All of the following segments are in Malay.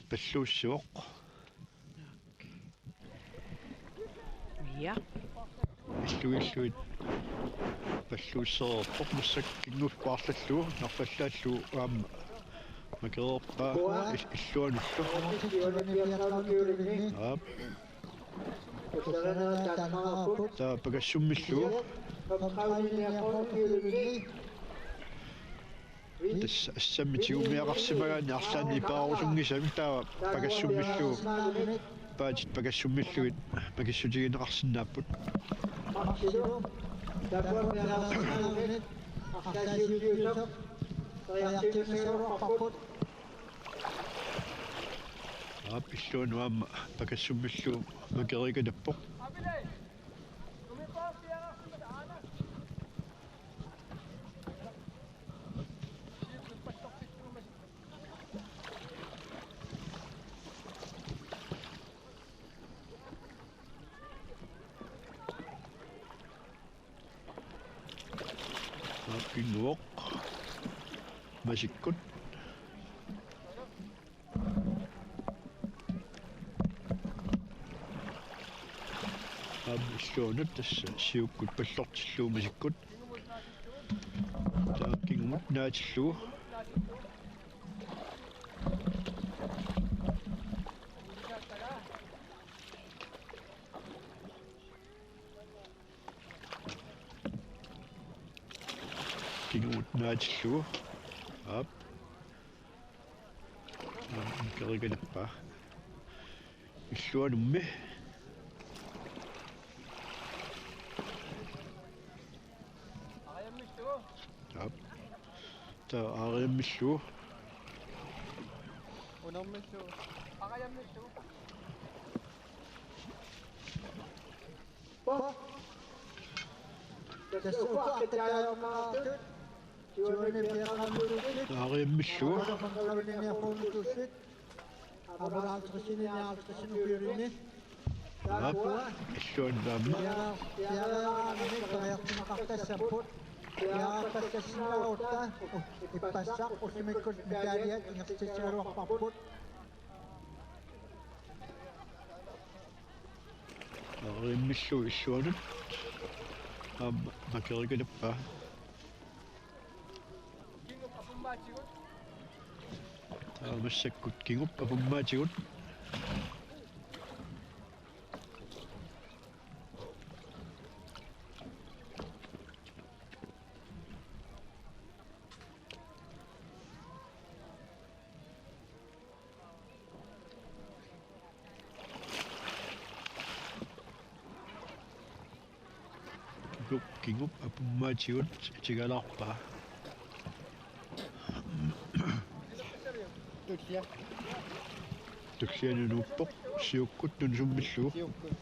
паллууссуоқ Ja. иллуиллуит паллууссеерпоқ массак кингулпаарлаллуу нарфаллааллуу аама макеерпаа иллуануллу аа та пагассуммиллуу тас ассаммитигумиақарсимагаани арлаани паарусунгисами таа пагассуммиллуу баажит пагассуммиллуит пагиссутигинеқарсинааппут пиллуунуама пагассуммиллуу макериганаппоқ кингуоқ масиккут иллуунут тасса сиуккут паллортиллуу масиккут таа кингумут наатиллуу кингумут наатиллуу ап кериганаппа иллуанумми ап таа аариаммиллуу унэрмиллуу агаяммиллуу Ba. Das uqaqtaayammaartut juunipiaqammurusit аариаммиллуу qarulinerfuuntusit абалаалтэрсинниаалтэрсинупиулинни ап иллуаннаамма яараамни qariartimaqartassapпут яаqqassinaruutta иппассақ усимиккут митаалиат ингертитсигалуарпарпут аариаммиллуу иллуанут аама макериганаппа таамассаккут кингуп апуммаатигут кингуп апуммаатигут тигалаарпаа туллиа туллианунууппоқ сиуккут тунсуммиллуу сиуккут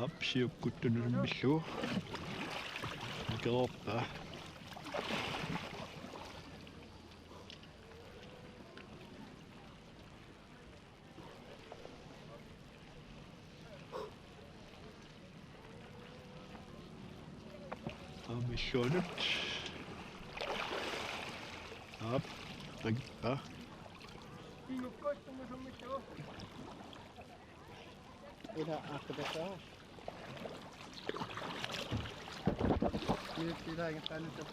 ап сиуккут тунсуммиллуу макеерпаа амишонут ап тагпа ila aqdasa ila ngatanusa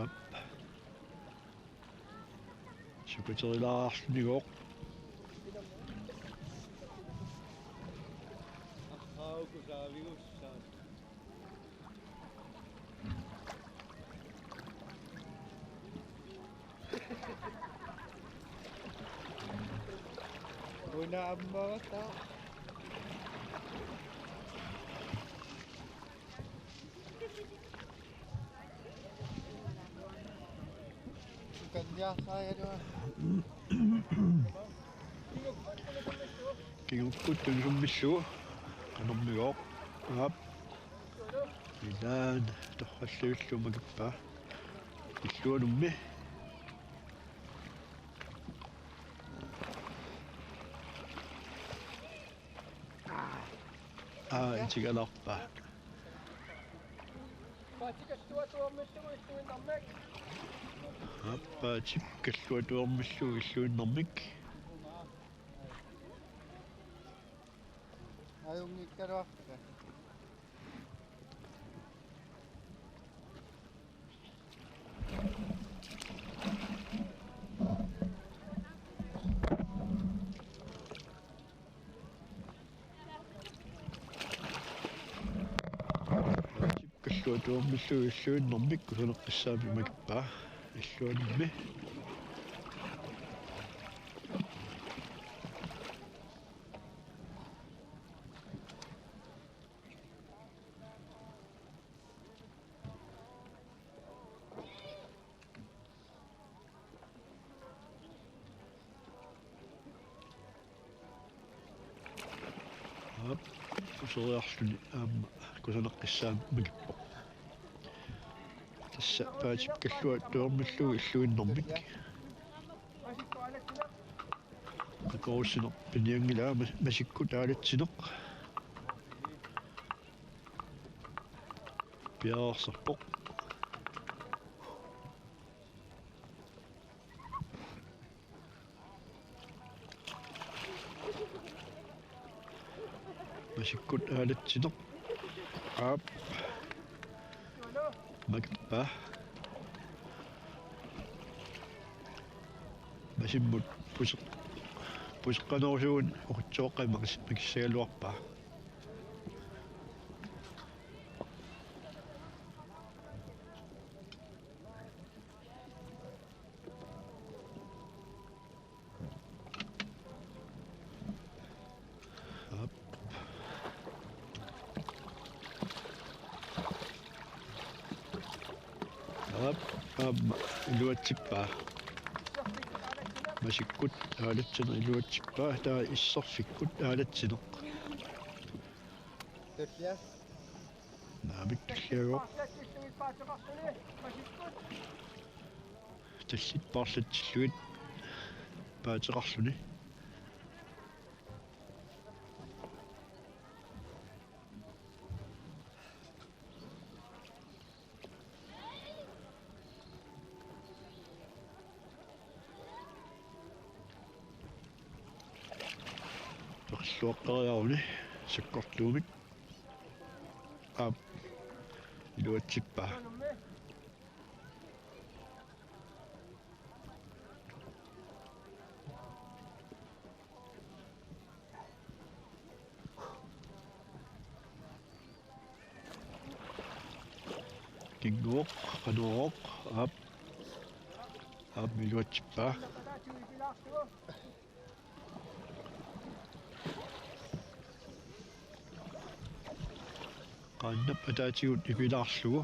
ап супетерилаарниуоқ ахауку саавигусса una ammata kanya saya doa кингуккут тунсуммиллуу канэрмигооқ ап Ilaan torralluillumakippa illuanummi itigalarpa appaatip kalluatuarmillu illuinnermik Ajungikkaruakka. kalluatuarmillu illuinnermik kusaneqqissaamimakippa illuanummi useriarluni aamma kusaneqqissaammakippa tassa paatip kalluatuarmillu illuinnermik akoorsinoq piniangilaa masikku taalitsineq piaarsarpoq masikkut aalatsineq aap makippa masimmut puseqqanorsuun uqutsuoqqama makissagaluarpa iluatsippa masikkut aalatsina iluatsippa taa issarfikkut aalatsineq Tyhjä. naamik talliagoq tallit parlatsilluit paateqarluni torluaqqeriaruni sakkorluumik aap iluatsippa kinguoq qanuoq aap iluatsippa qaannap ataatigut ipilaarlugu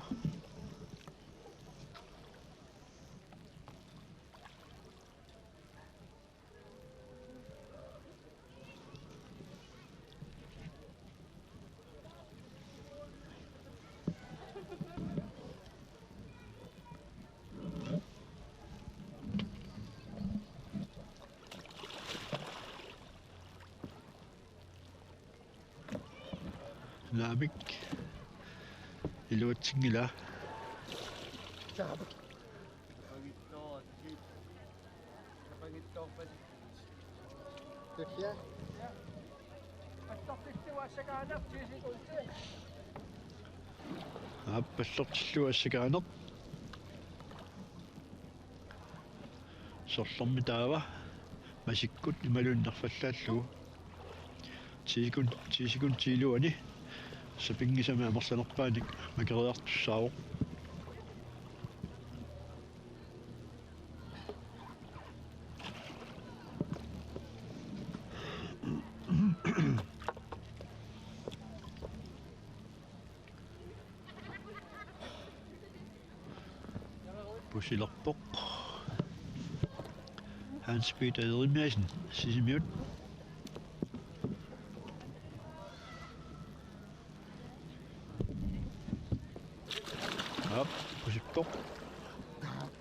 naamik iluatsingila Tyhjä. aappassartillu assakaaneq sorlermi taava masikkut imalunnerfallaallugu tiisikun tiiluani sapingisami amersanerpaanik makeriartussaaroq pusilerpoq Hans Peter Erimæsen sisimiut Up, pusippoq.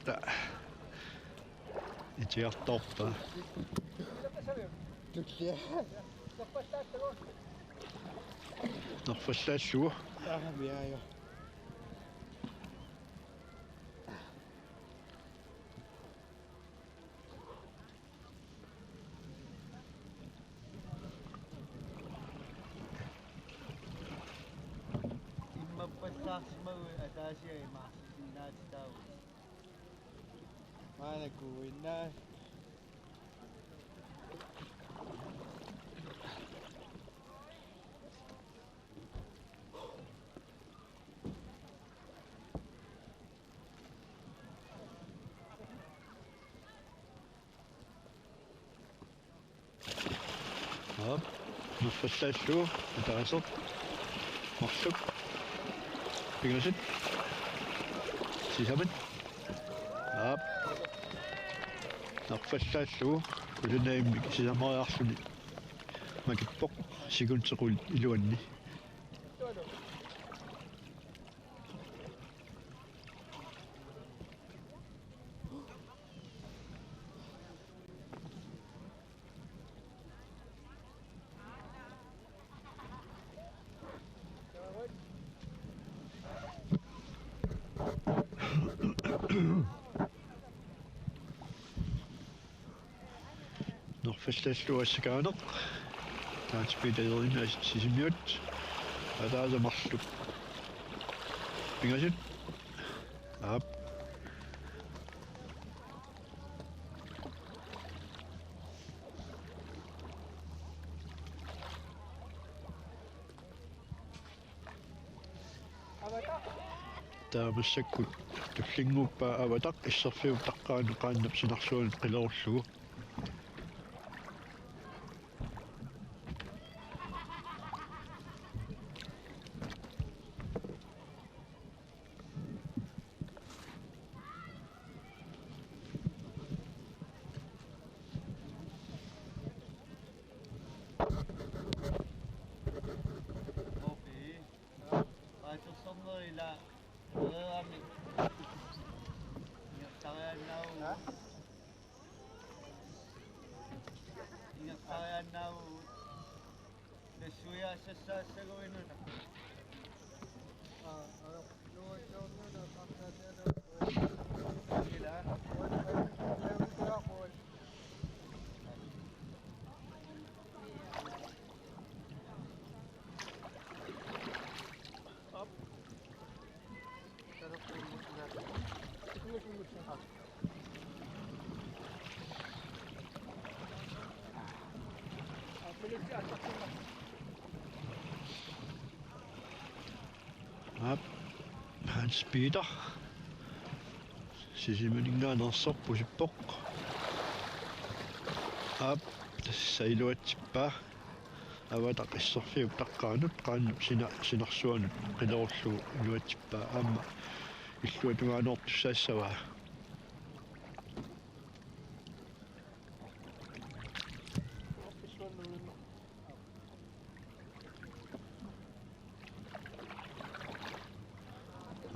Ta. Itiartorpa. Tukkia. Nerfallaallugu. Miajo. Imapassaaqsimagu ataasiai maaqsinaatitaagu. Maana kuwinnaa. Up. Nerfallaallugu. Ataaseq. Marluk. Pingasit. Sisamat. Up. Nerfallaallugu. Ulunaimmik sisamariarluni. Makippoq. Siguntequl iluanni. Nerfallaallugu assakaaneq. Taatspitalerina sisimiut. Ataasamarluk. Pingasit. Up. Taamassakut tullinguuppaa avataq isserfiut taqqaanu qaannap sinarsuunat qilerullugu. Up. Speeder. Sisimaningaanерсоq pusippoq. Up. Tassailuatsippa. Avataq isserfiup taqqaanut qaannap sinarsuanut qilerullu iluatippa aamma illuatungaanoortusaassavaa.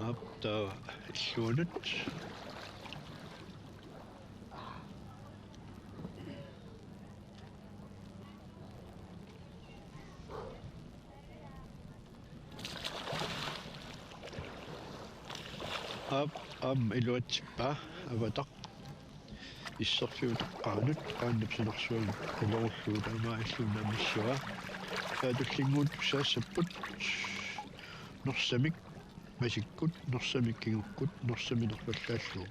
Up ta illuanut. Up iluatippa avataq isserfiut taqqaanut qaannap sinarsuanut qilerullu taamaa illuunnaamissua. Taatullinguut saassaput nersamik masikkut nersamikkingukkut nersaminerfallaallugu.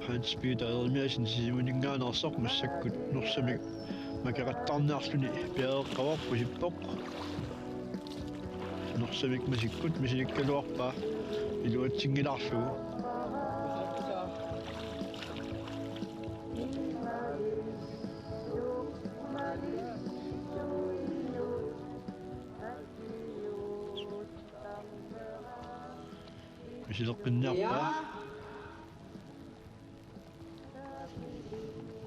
Hans Peter Elmiasen sisimuningaanarsoq massakkut norsamik makaqattarniarluni piaeqqavarpusippoq norsamik masikkut misinikkaluarpaa iluatsingilarlugu misileqqinniarpaa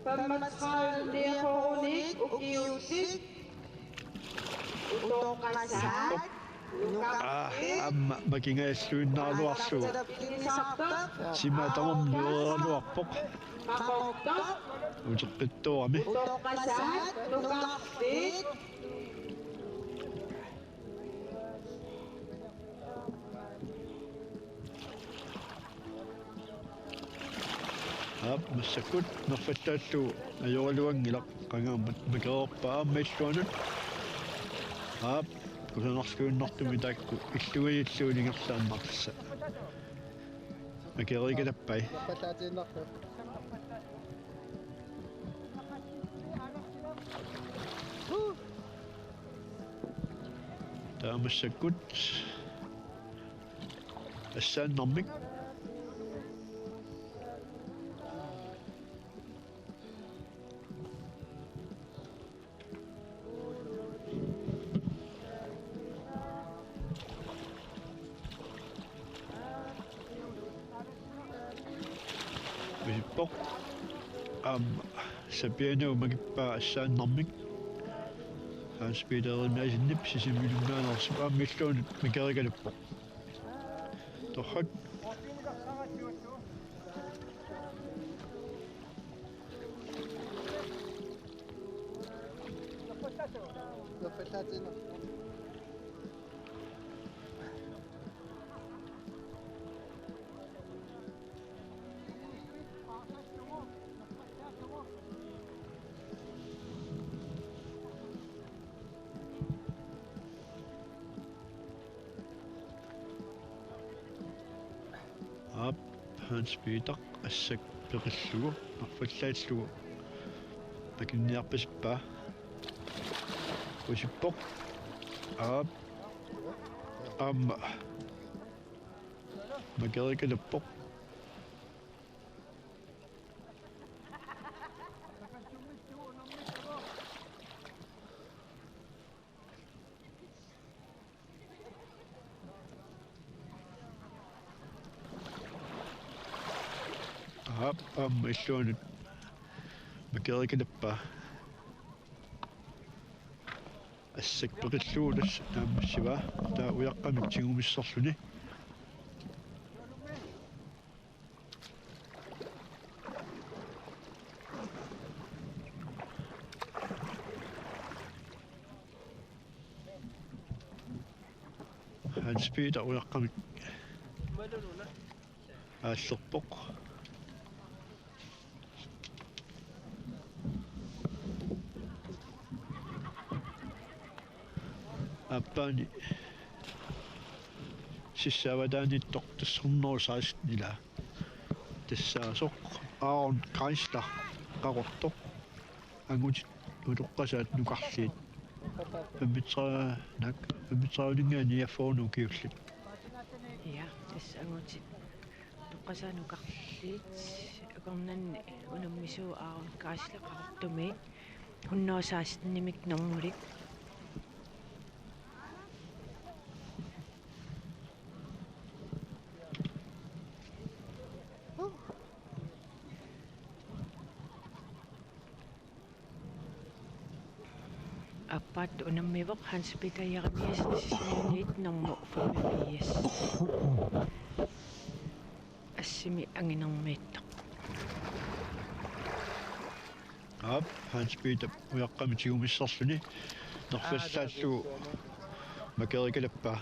Pammatqaulliaqorunik ukiutik utoqasaat amma makingaassuinnaarluarlugu simatamam lueraluarpoq qaqortoq uteqqittuarami utoqasaat nuqartit массаккут нерфаттааллугу ajorluangilaq qangaammat makeerpaa mailluanut кусанарскуиннартуми таакку иллугииллуунигерлааннартса макеерикалаппай Патаатиннарфа. таамассаккут ассааннармик виппоқ сапианау магиппаа ассааннармик Hans Peter Elmiasenнip сисимилунгаанерсуп миллуунут макеригалуппоқ торхак Патаатиннарфа. Hans Peter ассак пеқиллугу арфаллааллугу акинниарпасиппаа усиппоқ макерикалаппоқ иллуанут макеригалаппаа ассак пеқиллугулас таамассива таа уяққамик тигумиссерлүни Hans Peter уяққамик ааллерпоқ аппаани сиссавадаанитто тассернерусаас нила тассаасоқ аарон крайслар қақортоқ ангут улоққасаат нукарлиит паммитраалингаани яфоорну киуллит Ja, angutsit tuqqasaanukарлиит акорнанни унаммисуу аарун кааслеқартумиит хунноосаастиннимик нормулик аппаат унаммивоқ Hans Peter Jeremiasen сисиниит нормо фамилиас ассими ангинэрмииттоқ Hans Peter уяққами тигумиссерлүни нерфаллааллугу макерикалаппаа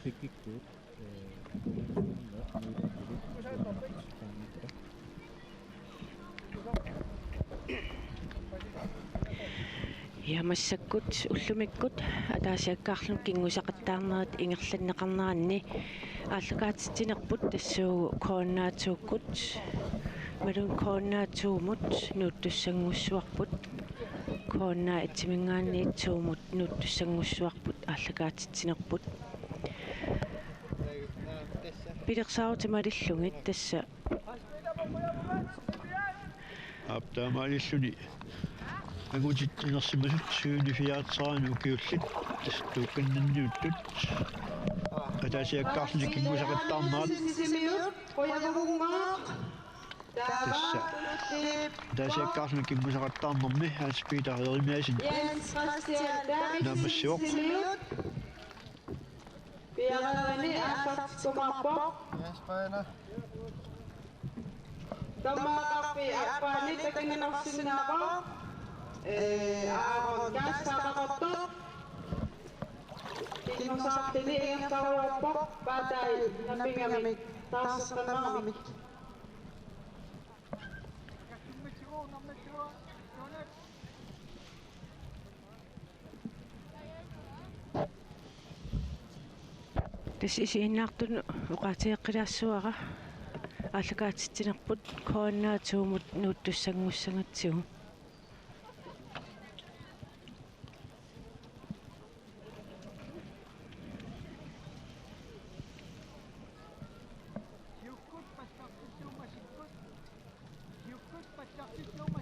Pekikku хамассаккут уллумиккут атаасиаккаарлун кингусақаттаарнерит ингерланнеқарнаранни ааллакаатитсинерпут тассуу кооннаатууккут малун кооннаатуумут нууттуссангуссуарпут кооннаа итсимингаанниитсуумут нууттуссангуссуарпут ааллакаатитсинерпут пилерсаартималиллугит тасса аптаамаалиллуни агутит инерсимасут сюунифиаатсаану киуллит тастуукканнанниуттут атаасиаккаарлуни кингусақаттаарнаат Сисимиут. Появугунгаақ. тасса атаасиаккаарлуни кингусақаттаарнэрми аспитаареримиасин Jens Christian David. Намассиоқ. Sisimiut. Piarani asat kumapok. Yes, paano? Tamakapi apani takinanaksinako. Aaron gas kakakotok. Tinusakini ang kawapok. Patay. Napingamik. Tas kanamik. тас исииннаартун уqaatiеққилаассуара ааллакаатитсинерпут кооннаатуумут нууттуссангуссангатсигу Юккут пассартиллуумасиккут юккут пассартиллуумасиккут